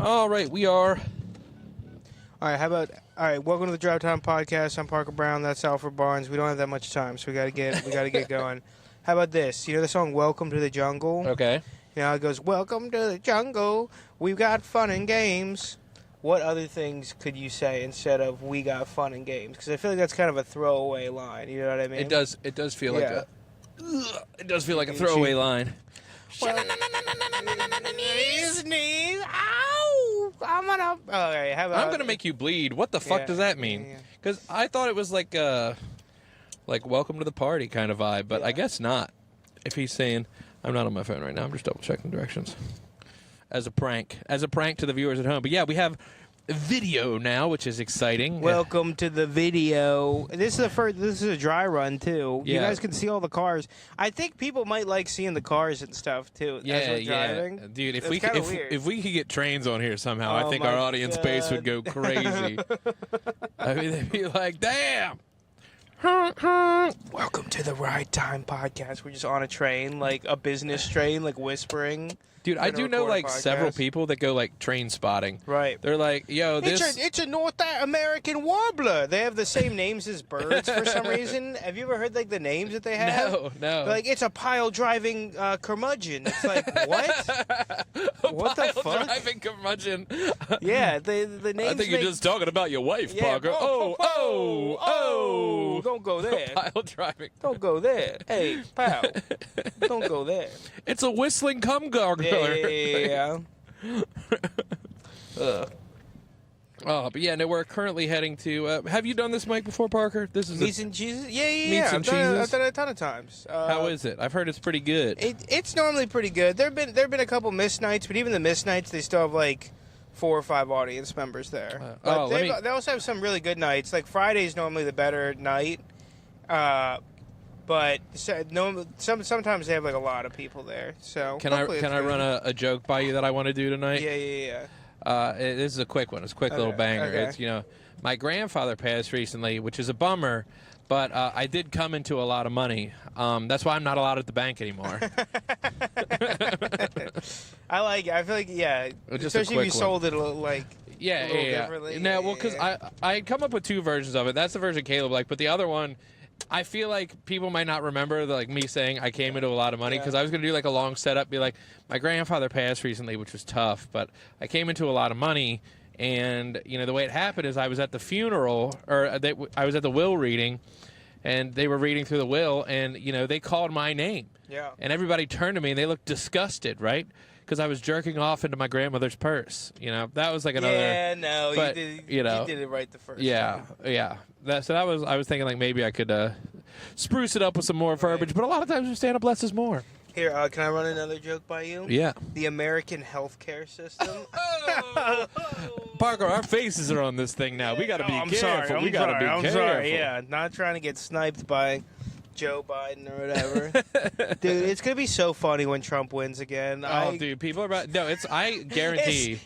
All right, we are. All right, welcome to the Drive Time Podcast. I'm Parker Brown. That's Alfred Barnes. We don't have that much time, so we gotta get going. How about this? You know the song "Welcome to the Jungle"? Okay. You know, it goes, "Welcome to the jungle. We've got fun and games." What other things could you say instead of "We got fun and games"? Because I feel like that's kind of a throwaway line. You know what I mean? It does feel like a throwaway line. Sneeze. Ow! I'm gonna. Okay, how about? I'm gonna make you bleed. What the fuck does that mean? Because I thought it was like welcome to the party kind of vibe, but I guess not. If he's saying, I'm not on my phone right now. I'm just double checking directions. As a prank to the viewers at home. But yeah, we have video now, which is exciting. Welcome to the video. This is a dry run too. Yeah. You guys can see all the cars. I think people might like seeing the cars and stuff too. as we're driving. Dude, if It's we could get trains on here somehow, I think my our audience base would God. go crazy. I mean, they'd be like, damn. Welcome to the Ride Time Podcast. We're just on a train, like a business train, like whispering. Dude, I do know like several people that go like train spotting. Right. They're like, yo, this. It's a North American warbler. They have the same names as birds for some reason. Have you ever heard like the names that they have? No. They're like, it's a pile driving curmudgeon. It's like, what? What the fuck? Driving curmudgeon. Yeah, the names. I think you're just talking about your wife, Yeah, Parker. Oh. Don't go there. Pile driving. Don't go there. Hey, pal. Don't go there. It's a whistling cum gargler. Yeah. Oh, but yeah, no, we're currently heading to. Have you done this, Mike, before, Parker? This is Meats and cheeses? Yeah. Meats and cheeses? I've done it a ton of times. How is it? I've heard it's pretty good. It's normally pretty good. There've been a couple missed nights, but even the missed nights, they still have like 4 or 5 audience members there. But they also have some really good nights. Like Friday's normally the better night, but sometimes they have like a lot of people there. So can I run a joke by you that I want to do tonight? Yeah. This is a quick one. It's a quick little banger. Okay. It's my grandfather passed recently, which is a bummer. But I did come into a lot of money. That's why I'm not allowed at the bank anymore. I like it. I feel like, especially if you sold it a little differently. No, well, because I come up with 2 versions of it. That's the version Caleb liked, but the other one, I feel like people might not remember me saying I came into a lot of money, because I was going to do like a long setup, be like, my grandfather passed recently, which was tough, but I came into a lot of money. And, the way it happened is I was at the funeral, or I was at the will reading, and they were reading through the will, and, they called my name. Yeah. And everybody turned to me, and they looked disgusted, right? Because I was jerking off into my grandmother's purse. That was like another... Yeah, no, but, you did it right the first time. Yeah. I was thinking, like, maybe I could spruce it up with some more verbiage, but a lot of times we stand up less is more. Here, can I run another joke by you? Yeah. The American healthcare system. Parker, our faces are on this thing now. We got to be careful. I'm careful. sorry. Yeah, not trying to get sniped by Joe Biden or whatever. Dude, it's gonna be so funny when Trump wins again. Dude, people are about. No, I guarantee.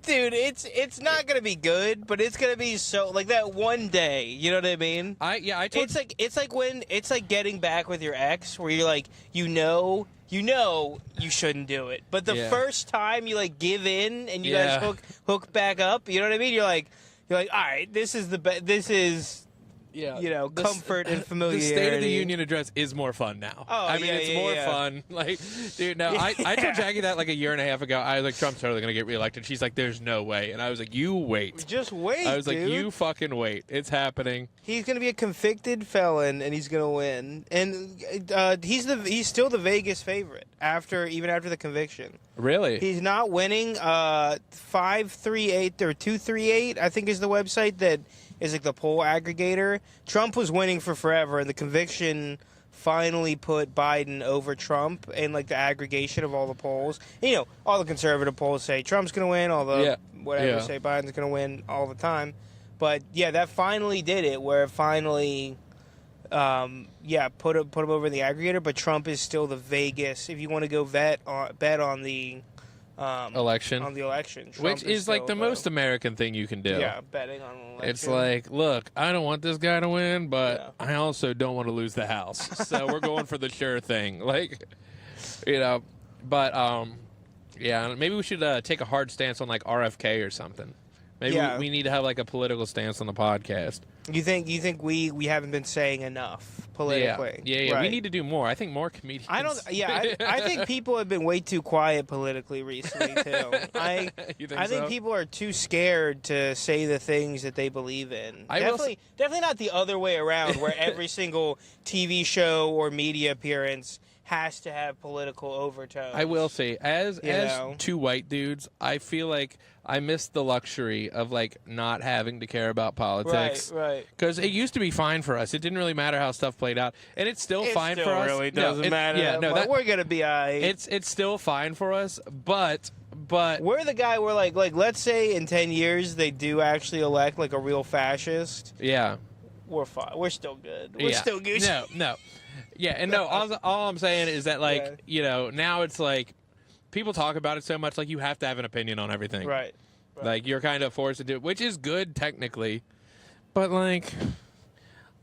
Dude, it's not gonna be good, but it's gonna be so like that one day. You know what I mean? It's like getting back with your ex, where you're like, you shouldn't do it, but the first time you like give in and you guys hook back up. You know what I mean? You're like, all right, this is comfort and familiarity. The State of the Union address is more fun now. It's more fun. Like, dude, no, I told Jackie that like a year and a half ago. I was like, Trump's totally going to get reelected. She's like, there's no way. And I was like, you wait. Just wait, I was like, dude. you fucking wait. It's happening. He's going to be a convicted felon, and he's going to win. And he's still the Vegas favorite even after the conviction. Really? He's not winning. 538 or 238, I think, is the website that is like the poll aggregator. Trump was winning for forever, and the conviction finally put Biden over Trump in like the aggregation of all the polls. And, all the conservative polls say Trump's going to win, all the whatever say Biden's going to win all the time. But that finally did it, where it finally put him over in the aggregator. But Trump is still the Vegas. If you want to go bet on the election. On the election. Trump Which is like the most American thing you can do. Yeah, betting on an election. It's like, look, I don't want this guy to win, but I also don't want to lose the House. So we're going for the sure thing. Like, but Yeah, maybe we should take a hard stance on like RFK or something. Maybe we need to have like a political stance on the podcast. You think we haven't been saying enough politically? Yeah. Right. We need to do more. I think more comedians. I think people have been way too quiet politically recently too. You think I think so? people are too scared to say the things that they believe in. Definitely not the other way around, where every single TV show or media appearance has to have political overtones. I will say, as two white dudes, I feel like I miss the luxury of like not having to care about politics. Right. Because it used to be fine for us. It didn't really matter how stuff played out, and it's still fine for us. It really doesn't matter. Yeah, no, we're gonna be alright. It's still fine for us, but we're the guy where like let's say in 10 years they do actually elect like a real fascist. Yeah, we're fine. We're still good. We're still good. No. Yeah, and no, all I'm saying is that, like, now it's like people talk about it so much, like, you have to have an opinion on everything. Right. Like, you're kind of forced to do it, which is good technically, but, like,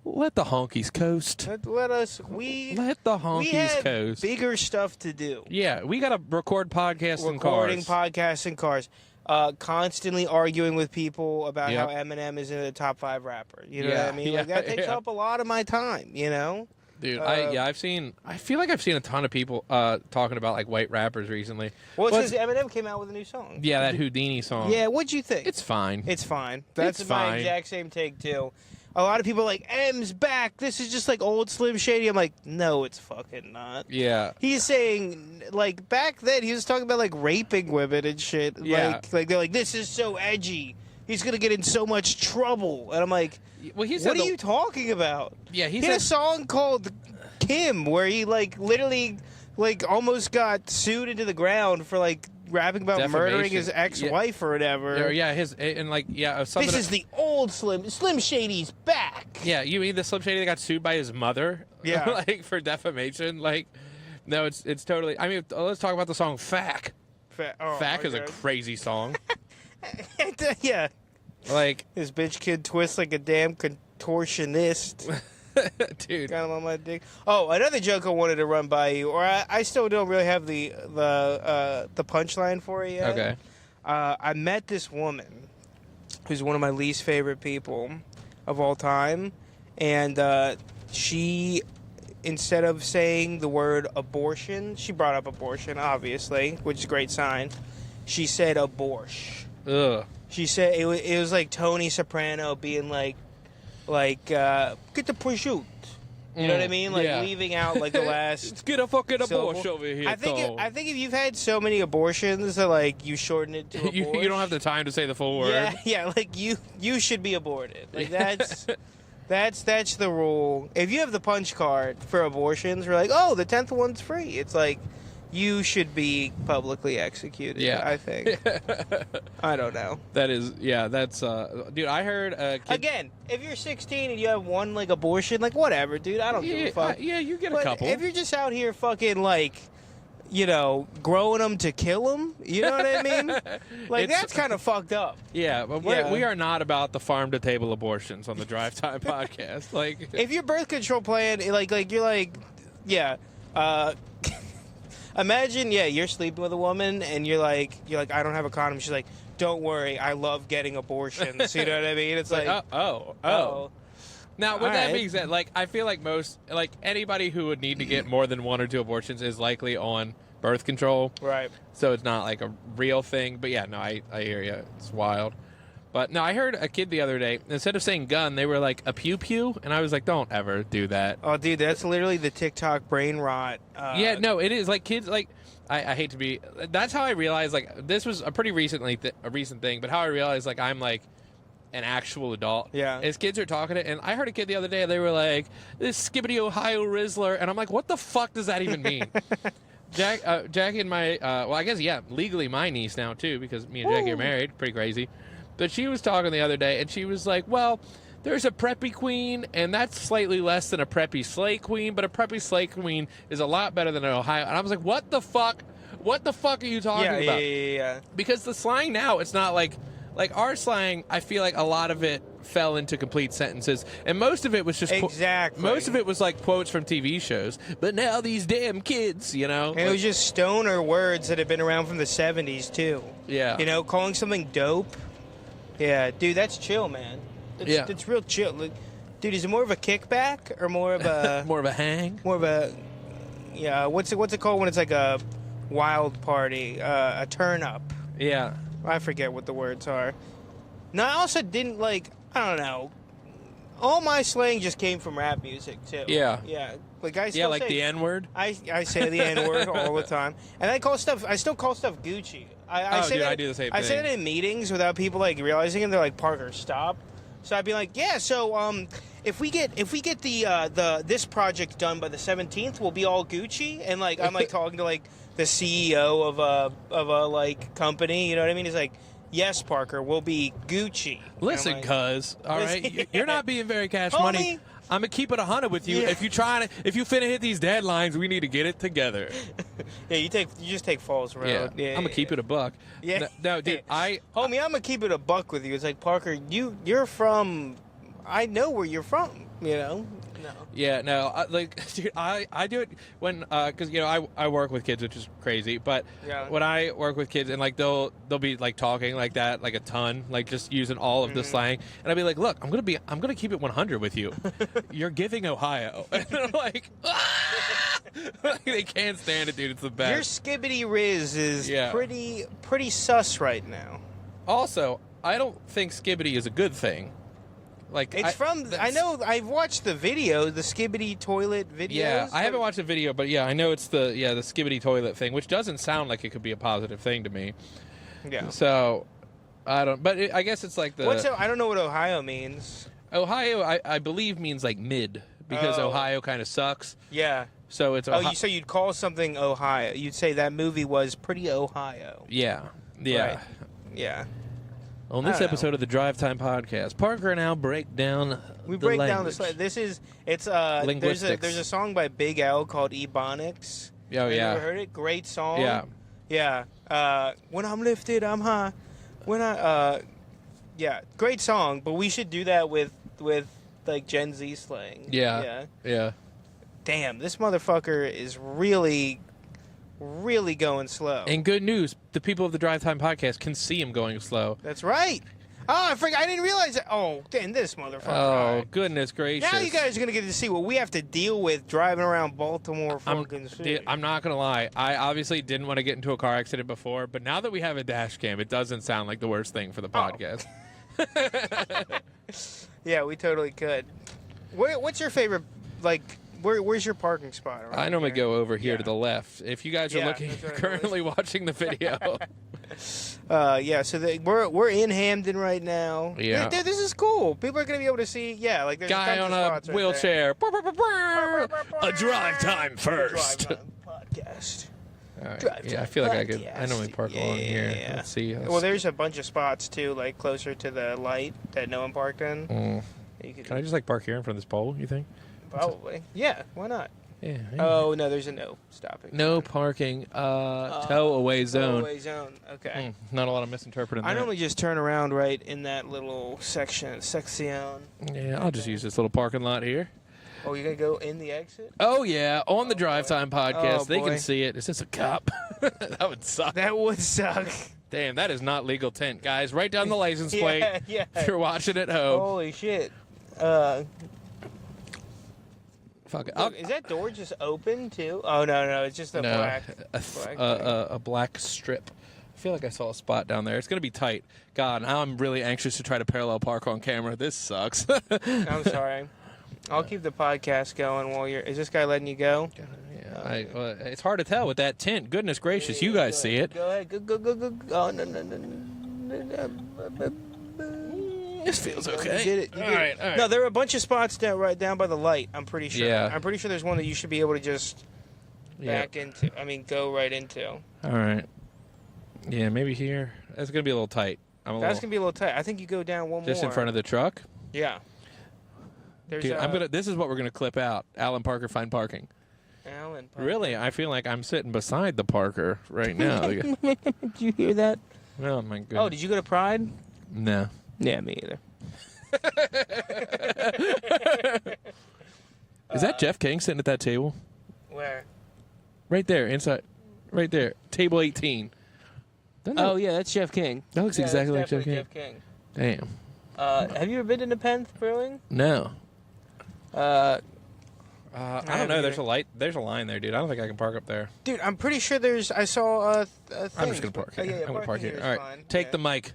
let the honkies coast. Let the honkies we had coast. Bigger stuff to do. Yeah, we got to record podcasts in cars. Recording podcasts in cars. Constantly arguing with people about how Eminem is in the top 5 rapper. You know what I mean? Like, that takes up a lot of my time, you know? Dude, I feel like I've seen a ton of people talking about like white rappers recently. Well, it's because Eminem came out with a new song. Yeah, that Houdini song. Yeah, what'd you think? It's fine. It's fine. That's my exact same take too. A lot of people are like, M's back. This is just like old Slim Shady. I'm like, no, it's fucking not. Yeah. He's saying, like, back then he was talking about like raping women and shit. Yeah. Like they're like, this is so edgy. He's gonna get in so much trouble. And I'm like, well, what are you talking about? Yeah, he had a song called Kim where he like literally like almost got sued into the ground for like rapping about murdering his ex-wife or whatever. This is the old Slim Shady's back. Yeah, you mean the Slim Shady that got sued by his mother? Yeah. Like for defamation? No, it's totally. I mean, let's talk about the song "Fack." Fack is a crazy song. Yeah. Like, his bitch kid twists like a damn contortionist. Dude. Kind of on my dick. Oh, another joke I wanted to run by you, or I still don't really have the punchline for it yet. Okay. I met this woman who's one of my least favorite people of all time, and she, instead of saying the word abortion, she brought up abortion, obviously, which is a great sign. She said aborsh. Ugh. She said it was like Tony Soprano being like, get the prosciutto. You know what I mean? Like leaving out like the last. Let's get a fucking abortion over here. I think if you've had so many abortions that like you shorten it to you don't have the time to say the full word. Yeah, like you should be aborted. Like that's the rule. If you have the punch card for abortions, we're like, oh, the 10th one's free. It's like, you should be publicly executed, I think. I don't know. That's, dude, I heard a kid... Again, if you're 16 and you have one, like, abortion, like, whatever, dude, I don't give a fuck. You get a couple. If you're just out here fucking, like, you know, growing them to kill them, you know what I mean? Like, that's kind of fucked up. Yeah, but we are not about the farm-to-table abortions on the Drive Time podcast. Like, if your birth control plan, like you're like, imagine, you're sleeping with a woman and you're like, I don't have a condom. She's like, don't worry, I love getting abortions. You know what I mean? It's like, oh. Now, with that being said, like, I feel like anybody who would need to get more than 1 or 2 abortions is likely on birth control. Right. So it's not like a real thing. But yeah, no, I hear you. It's wild. But no, I heard a kid the other day, instead of saying gun, they were like a pew-pew, and I was like, don't ever do that. Oh, dude, that's literally the TikTok brain rot. No, it is. Like, kids, like, I hate to be... That's how I realized, like, this was a pretty recent thing, but how I realized, like, I'm, like, an actual adult. Yeah. As kids are talking, and I heard a kid the other day, they were like, this skibbity Ohio Rizzler, and I'm like, what the fuck does that even mean? Jackie and my... well, I guess, legally my niece now, too, because me and Jackie are married. Pretty crazy. But she was talking the other day, and she was like, well, there's a preppy queen, and that's slightly less than a preppy slay queen, but a preppy slay queen is a lot better than an Ohio. And I was like, what the fuck? What the fuck are you talking about? Yeah. Because the slang now, it's not like our slang, I feel like a lot of it fell into complete sentences, and most of it was just Exactly. most of it was like quotes from TV shows. But now these damn kids, you know, And it was just stoner words that had been around from the 70s, too. yeah, You know, calling something dope. Yeah, dude, that's chill, man. It's real chill. Like, dude, is it more of a kickback or more of a... more of a hang. more of a... Yeah, what's it called when it's like a wild party? A turn-up. Yeah, I forget what the words are. No, I also didn't, like... I don't know. All my slang just came from rap music, too. Yeah. Yeah. Like, I still like say, the N-word. I say the N-word all the time. And I still call stuff Gucci. I say dude, that, I do the same I say thing. that in meetings without people, like, realizing it. They're like, Parker, stop. So I'd be like, yeah, so, if we get the this project done by the 17th, we'll be all Gucci. And, like, I'm, like, talking to, like, the CEO of a, like, company. You know what I mean? He's like, yes, Parker, we'll be Gucci. Listen, like, cuz, all right, you're not being very cash Homie. money. I'm gonna keep it 100 with you. Yeah. If you finna hit these deadlines, we need to get it together. Yeah, you just take Falls Road. Yeah, I'm gonna keep it a buck. Yeah. No, dude, Homie, I'm gonna keep it a buck with you. It's like, Parker, you're from... I know where you're from, you know? No. Yeah, no, dude, I do it when, because, you know, I work with kids, which is crazy, but Yeah. when I work with kids and, like, they'll be, like, talking like that, like, a ton, like, just using all of the slang, and I'll be like, look, I'm gonna keep it 100 with you. You're giving Ohio. And they're like, ah! They can't stand it, dude. It's the best. Your skibbity riz is Yeah. pretty sus right now. Also, I don't think skibbity is a good thing. Like, I know, I've watched the video, the skibbity toilet videos. Yeah, I haven't watched the video, but yeah, I know it's the skibbity toilet thing, which doesn't sound like it could be a positive thing to me. Yeah. So, I don't, but I guess it's like I don't know what Ohio means. Ohio, I believe means like mid, because Oh. Ohio kind of sucks. Yeah. So it's So you'd call something Ohio. You'd say that movie was pretty Ohio. yeah. Right. Yeah. On I this don't know. episode of the Drive Time Podcast, Parker and Al break down We the break down language. the slang. There's Linguistics. a song by Big L called Ebonics. Oh, Have you yeah. ever heard it? Great song. Yeah. Yeah. When I'm lifted, I'm high. Yeah, great song, but we should do that with like Gen Z slang. Yeah. Yeah. Damn, this motherfucker is really going slow. And good news, the people of the Drive Time Podcast can see him going slow. That's right. Oh, I didn't realize that. Oh, damn, this motherfucker. Oh, All right. goodness gracious. Now you guys are going to get to see what we have to deal with driving around Baltimore fucking city. Dude, I'm not going to lie. I obviously didn't want to get into a car accident before, but now that we have a dash cam, it doesn't sound like the worst thing for the podcast. Yeah, we totally could. What's your favorite, like, where's your parking spot? around I normally here? go over here Yeah. to the left. If you guys are Yeah, looking, that's what I currently watching the video. Yeah, so we're in Hampden right now. Yeah. Dude, this is cool. People are going to be able to see, yeah, like there's Guy tons on of a spots right wheelchair. there. A drive time first. Drive Time Podcast. All right. Drive Yeah, I Time feel like I Podcast. normally park along here. Yeah. Let's see. Well, there's a bunch of spots too, like closer to the light that no one parked in. Mm. You could Can I just like park here in front of this pole, you think? probably. Yeah, why not? Yeah. Oh no, there's a no stopping. No parking. Tow away zone. Away zone. Okay. Not a lot of misinterpreting I there. normally just turn around right in that little section. Yeah, I'll just use this little parking lot here. Oh, you're gonna go in the exit? Oh yeah, on the Drive Time Podcast, Oh, they boy. can see it. Is this a cop? That would suck. That would suck. Damn, that is not legal tint, guys. Write down the license plate Yeah. if you're watching at home. Holy shit. Fuck it. Look, is that door just open too? Oh no, it's just a No, black. a black strip. I feel like I saw a spot down there. It's gonna be tight. God, now I'm really anxious to try to parallel park on camera. This sucks. I'm sorry. I'll keep the podcast going while you're. Is this guy letting you go? Yeah, it's hard to tell with that tint. Goodness gracious, you guys see it. Go ahead. Go. Oh no. This feels okay. You did it. All right. No, there are a bunch of spots right down by the light. I'm pretty sure. Yeah. I'm pretty sure there's one that you should be able to just Yeah. back into. I mean, go right into. All right. Yeah, maybe here. That's gonna be a little tight. That's gonna be a little tight. I think you go down one more. just in front of the truck. Yeah. There's Dude, this is what we're gonna clip out. Alan Parker find parking. Alan. Parker. Really, I feel like I'm sitting beside the Parker right now. Did you hear that? Oh my goodness. Oh, did you go to Pride? No. Yeah, me either. Is that Jeff King sitting at that table? Where? Right there, inside. Right there. Table 18. Oh, yeah, that's Jeff King. That looks exactly like Jeff King. Jeff King. Damn. Have you ever been to Nepenthe Brewing? No. I don't know. either. There's a line there, dude. I don't think I can park up there. Dude, I'm pretty sure I saw a thing. I'm just going to park here. I'm going to park here. All right. Fine. Take the mic.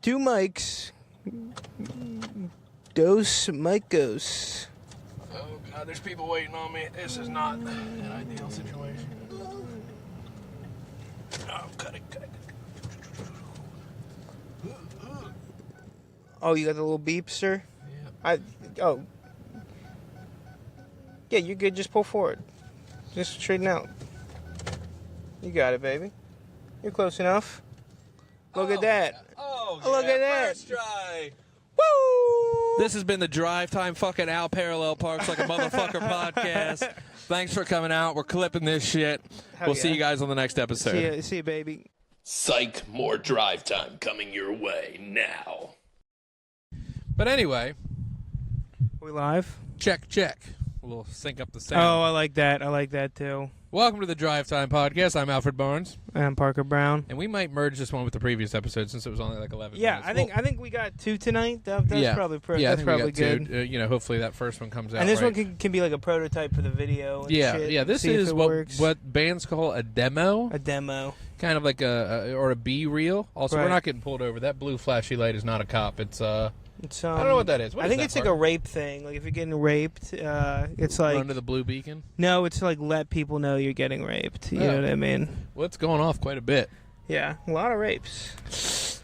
2 mics. Dos micos. Oh, God. There's people waiting on me. This is not an ideal situation. Oh, cut it. Oh, you got the little beep, sir? Yeah. Yeah, you're good. Just pull forward. Just straighten out. You got it, baby. You're close enough. Look at that. Oh, Look at that. First try. Woo! This has been the Drive Time fucking out Parallel Parks Like a Motherfucker podcast. Thanks for coming out. We're clipping this shit. Hell We'll see yeah. you guys on the next episode. See you, baby. Psych, more drive time coming your way now. But anyway, We live? check. We'll sync up the Oh, sound. I like that. I like that too. Welcome to the Drive Time podcast. I'm Alfred Barnes, I'm Parker Brown. and we might merge this one with the previous episode since it was only like 11 Yeah, minutes. I think we got 2 tonight. That's probably yeah, I that's think probably we got good. two. Hopefully that first one comes out. And this right. one can be like a prototype for the video. And Yeah, shit, yeah. This see if is it what works. bands call a demo, A demo. kind of like a B reel. Also, we're Right. not getting pulled over. That blue flashy light is not a cop. It's It's, I don't know what that is. What I is think that it's like part? a rape thing. Like if you're getting raped, it's like run to the blue beacon. no, it's like let people know you're getting raped. You Oh. know what I mean? Well, it's going off quite a bit. Yeah, a lot of rapes.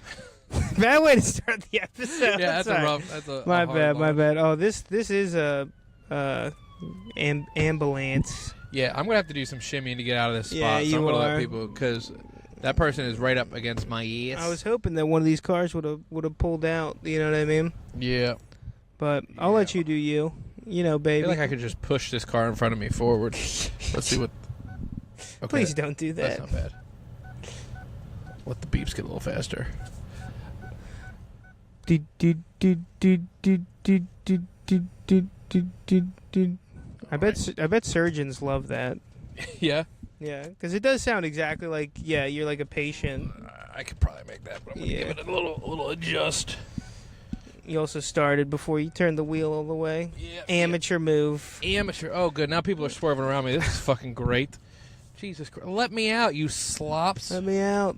Bad way to start the episode. Yeah, that's Sorry. a rough. That's a My a hard bad, my line. bad. Oh, this is a ambulance. Yeah, I'm gonna have to do some shimmying to get out of this spot. Yeah, so you I'm gonna are. let people because that person is right up against my ears. I was hoping that one of these cars would have pulled out. You know what I mean? Yeah. But I'll let you do you. You know, I baby. feel like I could just push this car in front of me forward. Let's see what. Okay, Please don't do That's that. not bad. Let the beeps get a little faster. I bet surgeons love that. Yeah. Yeah, because it does sound exactly like you're like a patient. I could probably make that, but I'm gonna Yeah. give it a little adjust. You also started before you turned the wheel all the way. Yeah. Amateur move. Amateur. Oh, good. Now people are swerving around me. This is fucking great. Jesus Christ. Let me out, you slops. Let me out.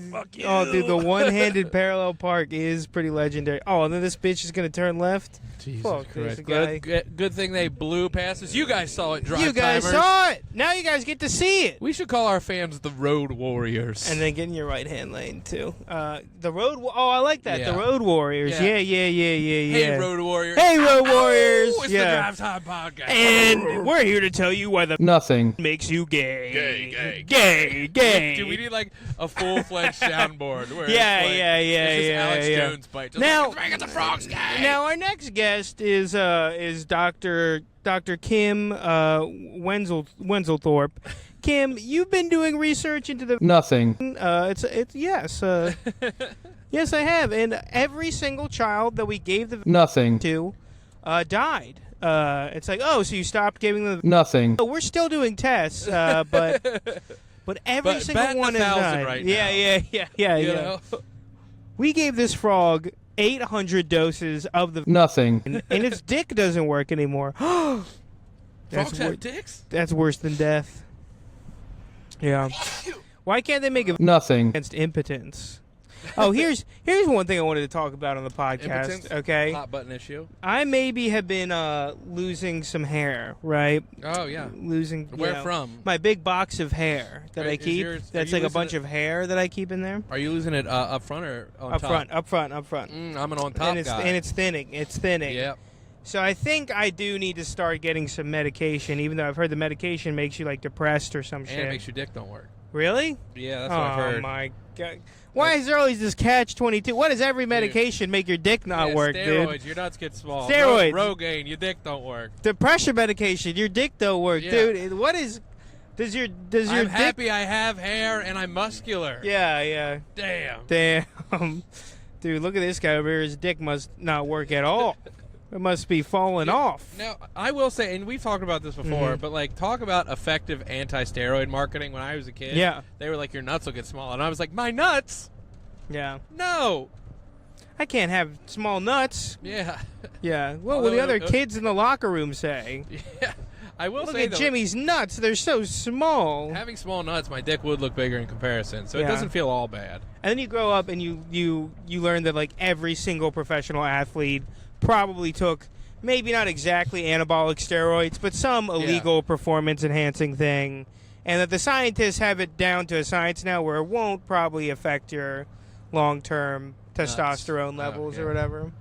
Fuck you. Oh, dude, the one-handed parallel park is pretty legendary. Oh, and then this bitch is gonna turn left. Jesus Fuck this Christ. guy. Good thing they blew past us. You guys saw it, drive You guys timers. saw it. Now you guys get to see it. We should call our fans the Road Warriors. And then get in your right-hand lane too. The road. Oh, I like that. Yeah. The Road Warriors. Yeah. Yeah. Hey, Road Warriors. Hey, Road Warriors. It's yeah. the Drive Time Podcast. And we're here to tell you why the Nothing. makes you gay. Gay, Gay. Do we need like a full-fledged soundboard? Where Yeah, it's like, yeah, it's just Alex yeah. Jones bite. Just Now- like, it's the frogs guy. Now our next guest is Dr. Kim Wenzelthorpe. Kim, you've been doing research into the Nothing. it's yes yes I have, and every single child that we gave the Nothing. to died. It's like, oh, so you stopped giving them. Nothing. Oh, we're still doing tests, but every But single batting one has 1,000 died. right Yeah, now. yeah. You know? We gave this frog 800 doses of the Nothing. and its dick doesn't work anymore. Frogs That's have dicks? That's worse than death. Yeah. Why can't they make it Nothing. against impotence? Oh, here's one thing I wanted to talk about on the podcast. Impotence? Okay, Hot button issue. I maybe have been losing some hair, right? Oh, yeah. Losing. Where from? My big box of hair that I Is keep. yours- are That's you like a losing bunch it- of hair that I keep in there. Are you losing it up front or on Up top? front. I'm an on top And guy. it's thinning. It's thinning. Yep. So I think I do need to start getting some medication, even though I've heard the medication makes you like depressed or some And shit. it makes your dick don't work. Really? Yeah, that's what I've heard. Oh my god! Why is there always this catch-22? Why does every medication make your dick not Yeah, work, steroids, dude? your nuts get small. Steroids. Rogaine, your dick don't work. The pressure medication, your dick don't work, Yeah. dude. What is? Does your I'm dick... happy I have hair and I'm muscular. Yeah. Damn. Dude, look at this guy over here. His dick must not work at all. It must be falling off. Now, I will say, and we've talked about this before, but like, talk about effective anti-steroid marketing. When I was a kid, they were like, your nuts will get small. And I was like, my nuts? Yeah. No. I can't have small nuts. Yeah. Yeah. What will the other kids in the locker room say? Yeah. I will Look say, at though, Jimmy's nuts. They're so small. having small nuts, my dick would look bigger in comparison, so it doesn't feel all bad. And then you grow up and you learn that like every single professional athlete probably took maybe not exactly anabolic steroids, but some illegal performance enhancing thing, and that the scientists have it down to a science now where it won't probably affect your long-term testosterone levels or whatever.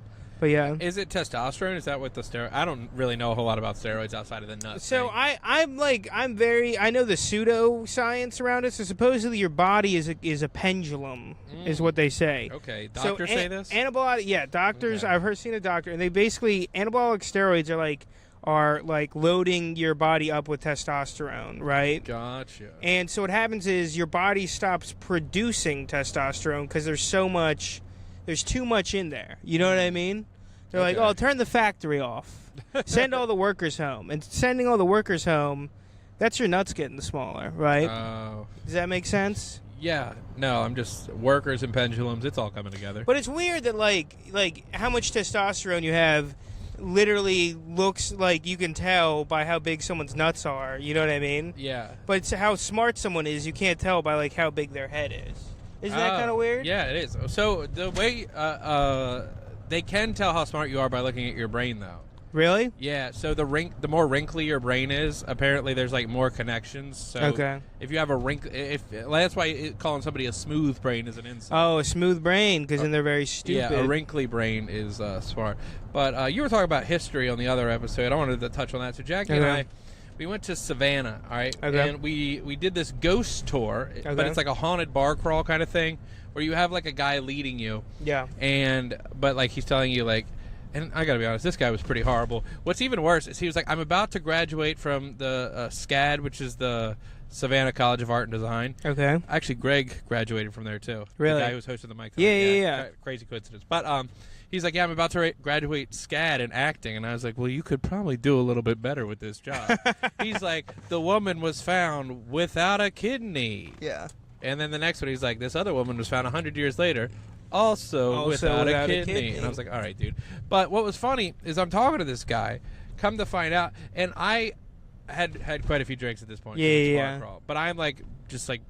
But yeah. Is it testosterone? Is that what the steroid? I don't really know a whole lot about steroids outside of the nuts. So thing. I know the pseudoscience around it. So supposedly your body is a pendulum, is what they say. Okay, doctors say this? Antibiotic, doctors. Okay. I've seen a doctor, and they basically anabolic steroids are like loading your body up with testosterone, right? Gotcha. And so what happens is your body stops producing testosterone because there's too much in there. You know what I mean? They're like, oh, turn the factory off. Send all the workers home. And sending all the workers home, that's your nuts getting smaller, right? Oh. Does that make sense? Yeah. No, I'm just workers and pendulums. It's all coming together. But it's weird that like how much testosterone you have literally looks like you can tell by how big someone's nuts are. You know what I mean? Yeah. But it's how smart someone is, you can't tell by like how big their head is. Isn't that kind of weird? Yeah, it is. So the way they can tell how smart you are by looking at your brain, though. Really? Yeah. So the more wrinkly your brain is, apparently there's like more connections. So if you have a wrinkle, that's why calling somebody a smooth brain is an insult. Oh, a smooth brain, because then they're very stupid. Yeah, a wrinkly brain is smart. But you were talking about history on the other episode. I wanted to touch on that. So Jackie and I, we went to Savannah, all right? Okay. And we did this ghost tour, but it's like a haunted bar crawl kind of thing, where you have like a guy leading you. Yeah. But like he's telling you like, and I gotta be honest, this guy was pretty horrible. What's even worse is he was like, I'm about to graduate from the SCAD, which is the Savannah College of Art and Design. Okay. Actually, Greg graduated from there too. Really? The guy who was hosting the mic. Yeah. Crazy coincidence. But he's like, yeah, I'm about to graduate SCAD in acting. And I was like, well, you could probably do a little bit better with this job. He's like, the woman was found without a kidney. Yeah. And then the next one, he's like, this other woman was found 100 years later, also without a kidney. And I was like, all right, dude. But what was funny is I'm talking to this guy, come to find out, and I had quite a few drinks at this point. Yeah. But I'm like, just like,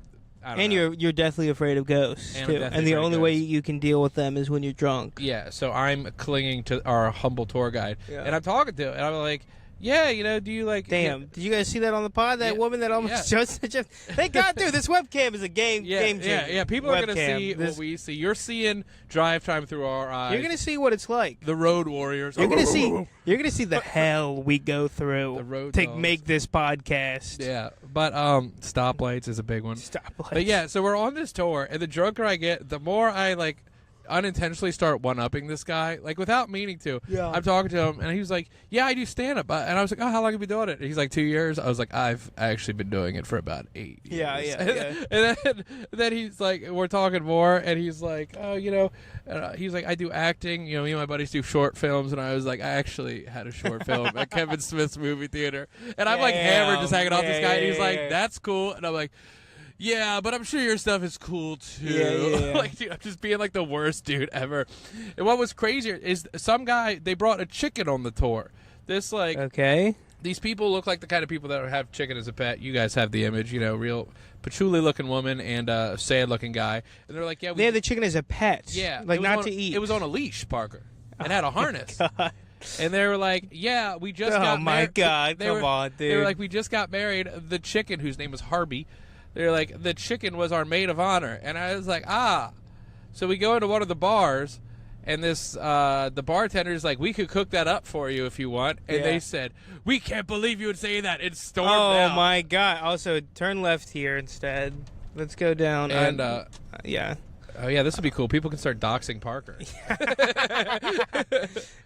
I don't know. You're deathly afraid of ghosts, And too. I'm deathly And the afraid of only way ghosts. you can deal with them is when you're drunk. Yeah, so I'm clinging to our humble tour guide. Yeah. And I'm talking to him, and I'm like, yeah, do you like... Damn. Did you guys see that on the pod? That woman that almost just... Thank God, dude, this webcam is a game changer. Yeah, people are going to see this, what we see. You're seeing drive time through our eyes. You're going to see what it's like. The road warriors. You're going to see the hell we go through The road to dogs. make this podcast. Yeah, but stoplights is a big one. Stoplights. But yeah, so we're on this tour, and the drunker I get, the more I like unintentionally start one-upping this guy, like without meaning to. Yeah. I'm talking to him, and he was like, yeah, I do stand-up. And I was like, oh, how long have you been doing it? And he's like, 2 years. I was like, I've actually been doing it for about 8 years. Yeah. And then he's like, we're talking more, and he's like, oh, he's like, I do acting. Me and my buddies do short films, and I was like, I actually had a short film at Kevin Smith's movie theater. And I'm like hammered just hanging off this guy, and he's like, that's cool. And I'm like, yeah, but I'm sure your stuff is cool too. Yeah. Like, dude, I'm just being like the worst dude ever. And what was crazier is some guy, they brought a chicken on the tour. This like, Okay. these people look like the kind of people that have chicken as a pet. You guys have the image, real patchouli looking woman and a sad looking guy. And they're like, yeah, They had the chicken as a pet. yeah, Like, it was not on- to eat. It was on a leash, Parker. It had a harness. God. And they were like, yeah, we just Oh, got my married. God, They come were- on, They were dude. like, we just got married. The chicken, whose name was Harvey, they're like, the chicken was our maid of honor. And I was like, So we go into one of the bars, and the bartender's like, we could cook that up for you if you want. And they said, we can't believe you would say that. It stormed out. Oh, my God. Also, turn left here instead. Let's go down. And yeah. Oh yeah, this would be cool. People can start doxing Parker.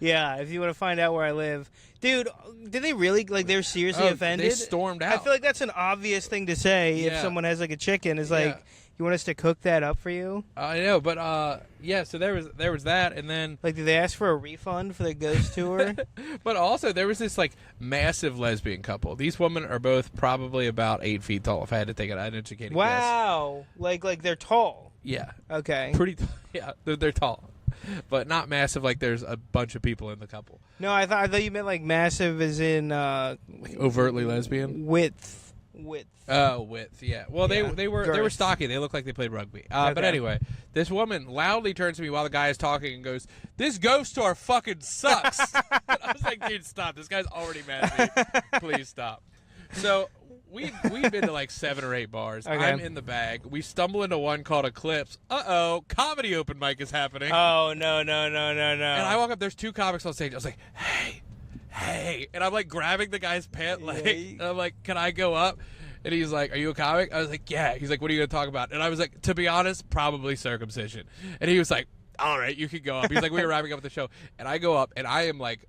Yeah, if you want to find out where I live. Dude, did they really, like, they're seriously offended? They stormed out. I feel like that's an obvious thing to say if Yeah. someone has, like, a chicken. Is like, you want us to cook that up for you? I know, but yeah. So there was that, and then Like, did they ask for a refund for the ghost tour? but also there was this like massive lesbian couple. These women are both probably about 8 feet tall. If I had to take an uneducated guess. Wow. Like they're tall. Yeah. Okay. Pretty. Yeah, they're tall, but not massive. Like there's a bunch of people in the couple. No, I thought you meant, like, massive as in Like overtly lesbian. width. Oh, width, yeah. Well, Yeah. they were Girth. stocky. They looked like they played rugby. But Okay. anyway, this woman loudly turns to me while the guy is talking and goes, "This ghost tour fucking sucks." I was like, "Dude, stop! This guy's already mad at me. Please stop." So we've been to like 7 or 8 bars. Okay. I'm in the bag. We stumble into one called Eclipse. Comedy open mic is happening. Oh, no. And And I walk up. There's 2 comics on stage. I was like, hey, and I'm like grabbing the guy's pant leg. And I'm like, can I go up? And he's like, are you a comic? I was like, yeah. He's like, what are you going to talk about? And I was like, to be honest, probably circumcision. And he was like, all right, you can go up. He's like, we were wrapping up the show. And I go up, and I am like,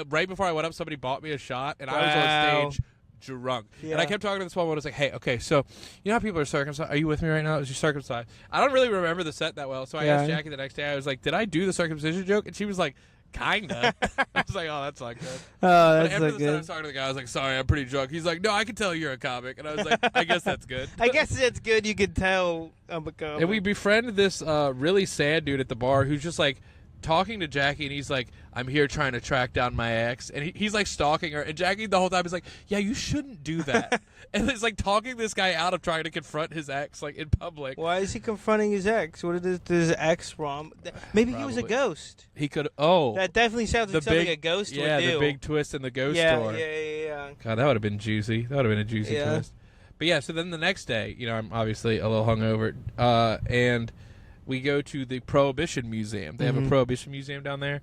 right before I went up, somebody bought me a shot, and I was on stage drunk. Yeah. And I kept talking to this woman. I was like, hey, okay, so you know how people are circumcised? Are you with me right now? Is you circumcised? I don't really remember the set that well, so I asked Jackie the next day. I was like, did I do the circumcision joke? And she was like, kinda. I was like, oh, that's not good. Oh, But that's after so the set, I good. was talking to the guy. I was like, sorry, I'm pretty drunk. He's like, no, I can tell you're a comic. And I was like, I guess that's good. I guess it's good you can tell I'm a comic. And we befriended this really sad dude at the bar who's just like talking to Jackie, and he's like, I'm here trying to track down my ex. And he's like stalking her. And Jackie the whole time is like, yeah, you shouldn't do that. And it's like talking this guy out of trying to confront his ex like in public. Why is he confronting his ex? What did his ex wrong? Maybe he was a Probably. ghost. He could, That definitely sounds like the something big a ghost would yeah, do. the big twist in the ghost yeah, tour. yeah. God, that would have been juicy. That would have been a juicy Yeah. twist. But yeah, so then the next day, you know, I'm obviously a little hungover, and we go to the Prohibition Museum. They have a Prohibition Museum down there,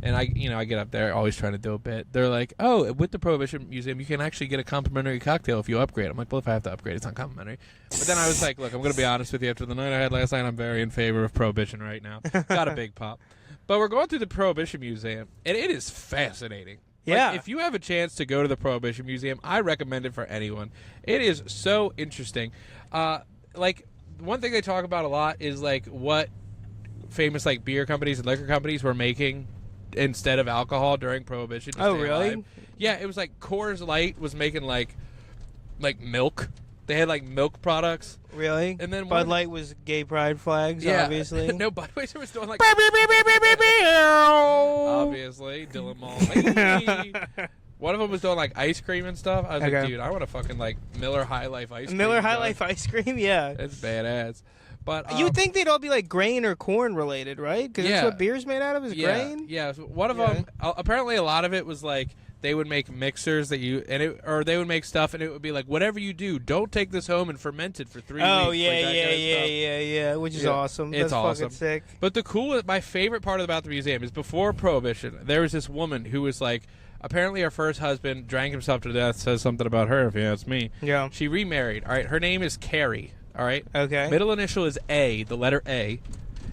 and I get up there, always trying to do a bit. They're like, oh, with the Prohibition Museum, you can actually get a complimentary cocktail if you upgrade. I'm like, well, if I have to upgrade, it's not complimentary. But then I was like, look, I'm going to be honest with you. After the night I had last night, I'm very in favor of Prohibition right now. Got a big pop. But we're going through the Prohibition Museum, and it is fascinating. Yeah. Like, if you have a chance to go to the Prohibition Museum, I recommend it for anyone. It is so interesting. Like, one thing they talk about a lot is, like, what famous, like, beer companies and liquor companies were making instead of alcohol during Prohibition. to Oh, stay really? alive. Yeah, it was, like, Coors Light was making, like milk. They had, like, milk products. Really? And then one Bud of the- Light was gay pride flags, Yeah. obviously. No, Budweiser was doing, like... Oh. Obviously, Dylan Mall. Hey. One of them was doing like ice cream and stuff. I was like, Okay. dude, I want to fucking like Miller High Life ice cream. Miller High dog. Life ice cream, yeah. It's badass. But You would think they'd all be like grain or corn related, right? Because Yeah. that's what beer's made out of is yeah, grain. yeah. So one of Yeah. them, apparently, a lot of it was like they would make mixers that or they would make stuff, and it would be like, whatever you do, don't take this home and ferment it for 3 weeks. Oh like yeah, that kind of stuff. yeah. Which is Yeah. awesome. It's That's awesome. fucking sick. But my favorite part about the museum is before Prohibition, there was this woman who was like, apparently her first husband drank himself to death, says something about her, if you ask me. Yeah. She remarried, all right? Her name is Carrie, all right? Okay. Middle initial is A, the letter A.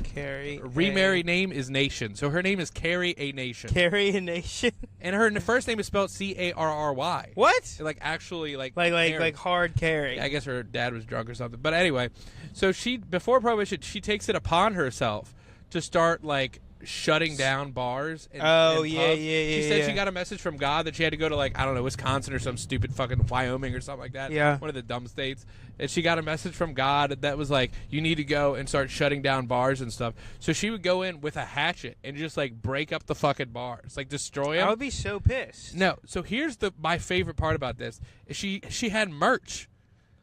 Carrie. Remarried name is Nation. So her name is Carrie A. Nation. Carrie a nation. And her first name is spelled Carry. What? Like, actually, like... Like Carrie. hard carry. I guess her dad was drunk or something. But anyway, so before Prohibition, she takes it upon herself to start, like, shutting down bars. And, Oh, and yeah, pubs. yeah, She yeah, said yeah. she got a message from God that she had to go to, like, I don't know, Wisconsin or some stupid fucking Wyoming or something like that. Yeah. One of the dumb states. And she got a message from God that was like, you need to go and start shutting down bars and stuff. So she would go in with a hatchet and just, like, break up the fucking bars. Like, destroy them. I would be so pissed. No. So here's my favorite part about this. She had merch.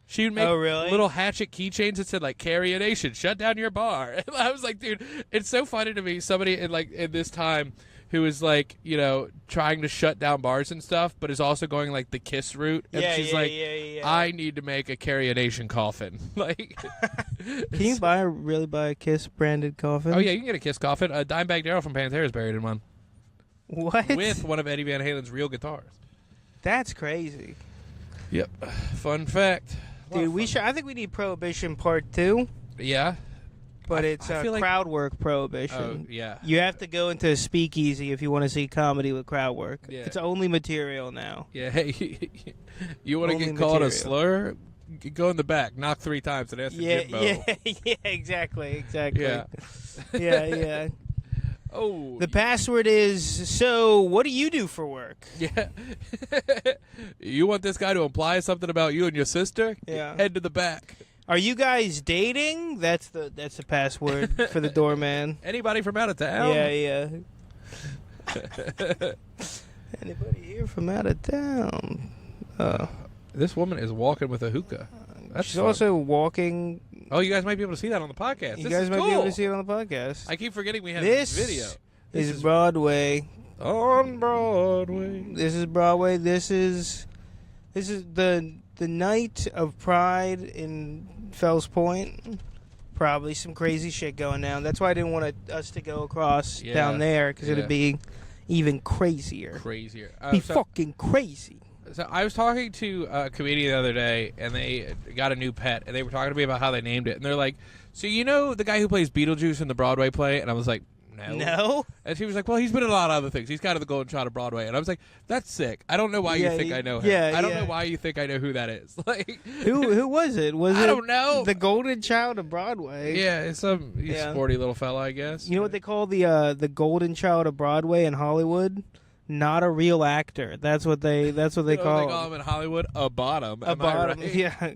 She would make Oh, really? little hatchet keychains that said, like, Carry a Nation, shut down your bar. And I was like, dude, it's so funny to me, somebody in this time who is, like, you know, trying to shut down bars and stuff, but is also going, like, the KISS route. And Yeah, she's yeah, like, yeah. I need to make a Carry a Nation coffin. Like, Can you really buy a Kiss branded coffin? oh, yeah, you can get a KISS coffin. Dimebag Darrell from Pantera is buried in one. What? With one of Eddie Van Halen's real guitars. That's crazy. Yep. Fun fact. Dude, I think we need Prohibition Part 2. Yeah. but it's I feel like- crowd work prohibition. Oh, yeah. You have to go into a speakeasy if you want to see comedy with crowd work. Yeah. It's only material now. Yeah, hey, you want to Only get called a material. slur? Go in the back, knock 3 times, and ask for Yeah, Jimbo. yeah, exactly. Yeah. yeah. Oh. The password is, so what do you do for work? Yeah. You want this guy to imply something about you and your sister? Yeah. Head to the back. Are you guys dating? That's the password for the doorman. Anybody from out of town? Yeah. Anybody here from out of town? This woman is walking with a hookah. That's She's fun. also walking. Oh, you guys might be able to see that on the podcast. You This guys is might cool. be able to see it on the podcast. I keep forgetting we have This video. is Broadway. On Broadway. This is Broadway. This is the night of Pride in Fells Point. Probably some crazy shit going down. That's why I didn't want us to go across Yeah, down there because yeah. it'd be even crazier. Crazier. Be fucking crazy. So I was talking to a comedian the other day, and they got a new pet, and they were talking to me about how they named it. And they're like, so you know the guy who plays Beetlejuice in the Broadway play? And I was like, no. No. And she was like, well, he's been in a lot of other things. He's kind of the golden child of Broadway. And I was like, that's sick. I don't know why Yeah, you think I know him. yeah, I don't yeah. know why you think I know who that is. Like, Who was it? Was I it don't know. the golden child of Broadway? Yeah, it's some Yeah. sporty little fella, I guess. You know what they call the golden child of Broadway in Hollywood? Not a real actor. That's what they You know call what they call him. him in Hollywood? A bottom. A Am I bottom. right? Yeah.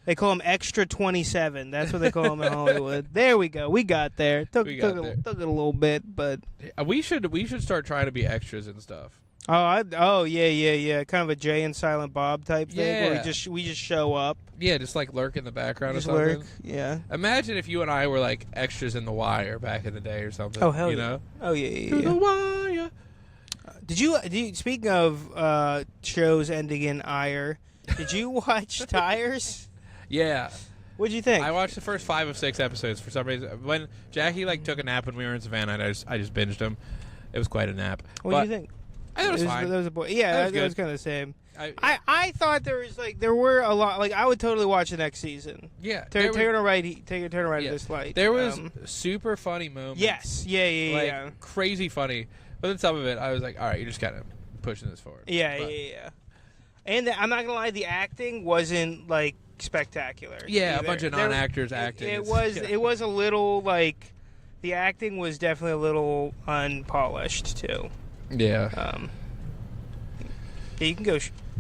They call him Extra 27. That's what they call him in Hollywood. There we go. We got there. Took it a little bit, but We should start trying to be extras and stuff. yeah. Kind of a Jay and Silent Bob type thing where Yeah. we just show up, Yeah, just like lurk in the background just or something. lurk. Yeah. Imagine if you and I were like extras in The Wire back in the day or something. Oh hell you yeah. know? Oh yeah. To the wire. Did you speaking of shows ending in ire? Did you watch Tires? Yeah, What'd you think? I watched the first 5 of 6 episodes for some reason. When Jackie like took a nap when we were in Savannah, and I just binged them. It was quite a nap. What do you think? I thought it was fine. That was a boy. Yeah, That was that was good. kind of the same. I I thought there were a lot. Like I would totally watch the next season. yeah, Turn a right to yeah. this light. There was super funny moments. yes, yeah, like yeah, crazy funny. But then some of it, I was like, all right, you're just kind of pushing this forward. yeah, But- yeah. And I'm not gonna lie, the acting wasn't like spectacular. Yeah, either. a bunch of non-actors acting. It It's- was yeah. it was a little like the acting was definitely a little unpolished too. Yeah. Yeah, you can go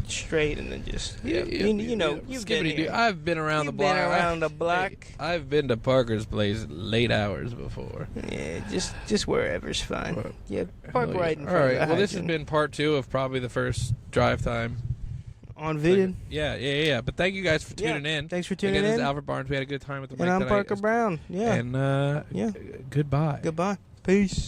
straight and then just you know you've been Skibbity-doo. here. I've been around You've the block. been around the block. Hey, I've been to Parker's place late hours before. Yeah, just wherever's fine. Yeah, park Hell right yeah. in All front right. of the Well, this has hydrant. been part 2 of probably the first drive time. On video. Yeah. But thank you guys for tuning in. Thanks for tuning Again, this is in. Alfred Barnes. We had a good time with the mic And I'm tonight. Parker Brown. Yeah. And Yeah. goodbye. Goodbye. Peace.